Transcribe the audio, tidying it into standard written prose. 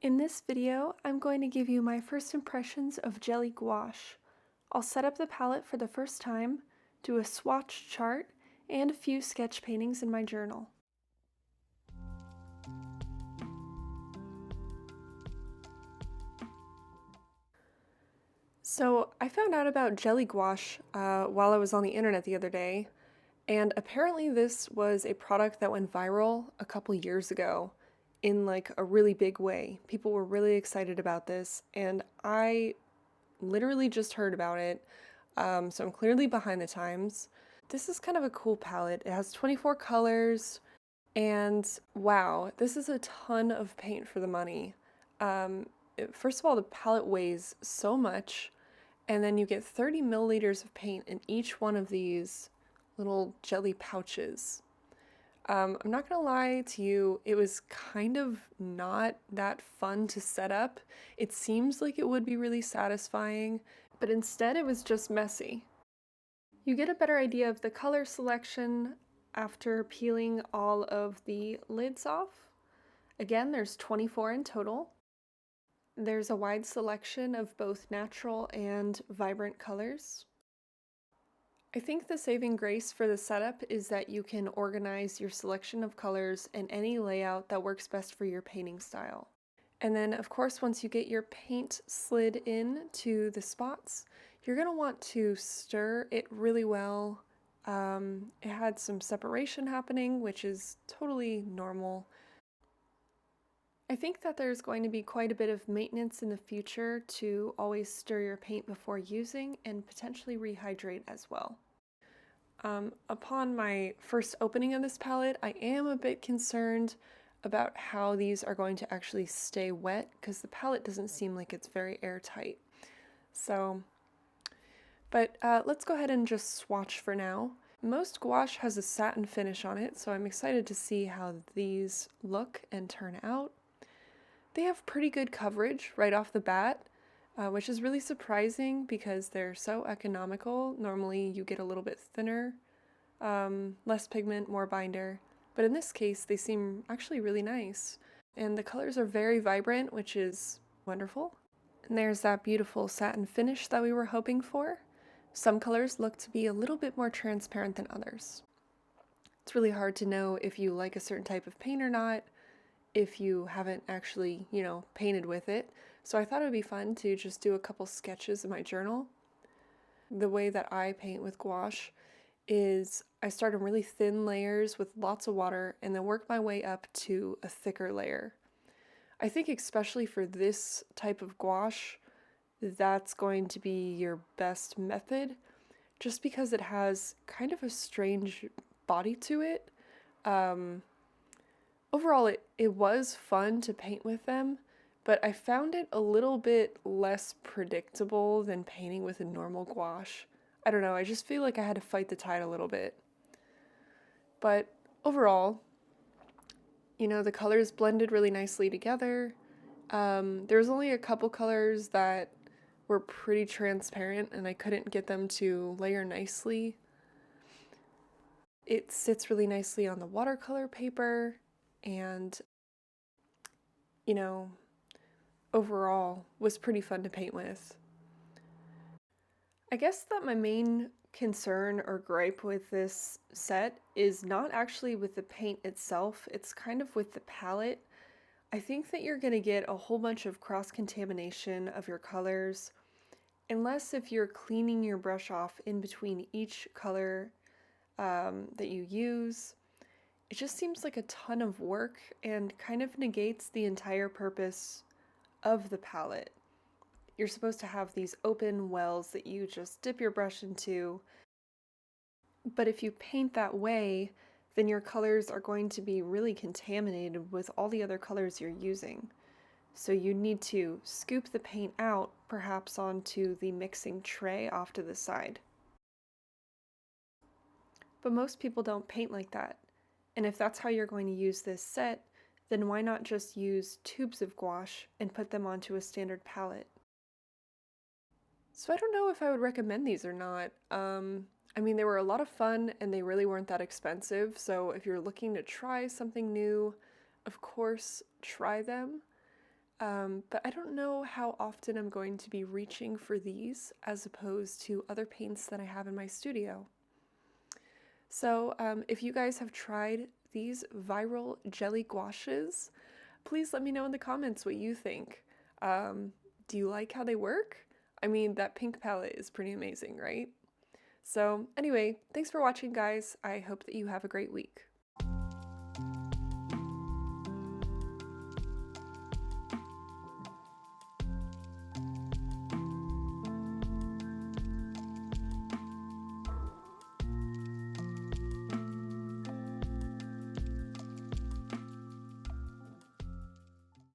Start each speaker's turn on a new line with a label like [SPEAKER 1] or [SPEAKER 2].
[SPEAKER 1] In this video, I'm going to give you my first impressions of Jelly Gouache. I'll set up the palette for the first time, do a swatch chart, and a few sketch paintings in my journal. So I found out about Jelly Gouache while I was on the internet the other day, and apparently this was a product that went viral a couple years ago in like a really big way. People were really excited about this, and I literally just heard about it, so I'm clearly behind the times. This is kind of a cool palette. It has 24 colors, and wow, this is a ton of paint for the money. First of all, the palette weighs so much, and then you get 30 milliliters of paint in each one of these little jelly pouches. I'm not gonna lie to you, it was kind of not that fun to set up. It seems like it would be really satisfying, but instead it was just messy. You get a better idea of the color selection after peeling all of the lids off. Again, there's 24 in total. There's a wide selection of both natural and vibrant colors. I think the saving grace for the setup is that you can organize your selection of colors in any layout that works best for your painting style. And then, of course, once you get your paint slid in to the spots, you're going to want to stir it really well. It had some separation happening, which is totally normal. I think that there's going to be quite a bit of maintenance in the future to always stir your paint before using and potentially rehydrate as well. Upon my first opening of this palette, I am a bit concerned about how these are going to actually stay wet because the palette doesn't seem like it's very airtight. But let's go ahead and just swatch for now. Most gouache has a satin finish on it, so I'm excited to see how these look and turn out. They have pretty good coverage right off the bat, which is really surprising because they're so economical. Normally you get a little bit thinner, less pigment, more binder, but in this case they seem actually really nice. And the colors are very vibrant, which is wonderful. And there's that beautiful satin finish that we were hoping for. Some colors look to be a little bit more transparent than others. It's really hard to know if you like a certain type of paint or not, if you haven't actually, painted with it. So I thought it would be fun to just do a couple sketches in my journal. The way that I paint with gouache is I start in really thin layers with lots of water and then work my way up to a thicker layer. I think especially for this type of gouache, that's going to be your best method, just because it has kind of a strange body to it. Overall, it was fun to paint with them, but I found it a little bit less predictable than painting with a normal gouache. I don't know, I just feel like I had to fight the tide a little bit. But overall, the colors blended really nicely together. There was only a couple colors that were pretty transparent and I couldn't get them to layer nicely. It sits really nicely on the watercolor paper, and overall was pretty fun to paint with. I guess that my main concern or gripe with this set is not actually with the paint itself, it's kind of with the palette. I think that you're going to get a whole bunch of cross-contamination of your colors, unless if you're cleaning your brush off in between each color that you use. It just seems like a ton of work and kind of negates the entire purpose of the palette. You're supposed to have these open wells that you just dip your brush into, but if you paint that way, then your colors are going to be really contaminated with all the other colors you're using. So you need to scoop the paint out, perhaps onto the mixing tray off to the side. But most people don't paint like that. And if that's how you're going to use this set, then why not just use tubes of gouache and put them onto a standard palette? So I don't know if I would recommend these or not. I mean, they were a lot of fun and they really weren't that expensive, so if you're looking to try something new, of course, try them. But I don't know how often I'm going to be reaching for these as opposed to other paints that I have in my studio. So if you guys have tried these viral jelly gouaches, please let me know in the comments what you think. Do you like how they work? I mean, that pink palette is pretty amazing, right? So anyway, thanks for watching, guys. I hope that you have a great week.